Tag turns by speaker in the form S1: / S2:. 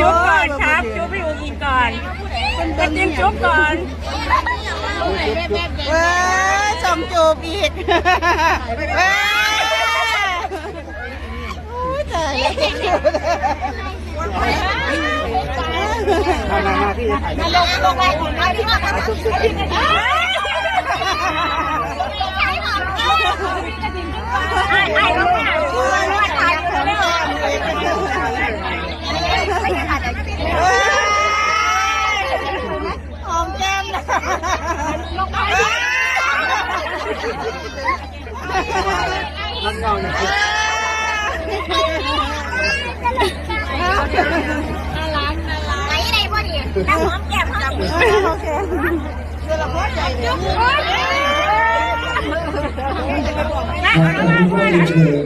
S1: จุ๊บก่อนครับจุ๊บพี่อุ้งอิงก่อนจะจิ้มจุ๊บก่อน
S2: ส่งจูบอีกตายแล้วลงไปที่ว่าหอมแก้มนะมันเงาเนี่ย
S1: ไหนไหนพอดีน้ำหอมแก้มจับ
S2: โอเคเดี๋ยวเราเข้าใจเลย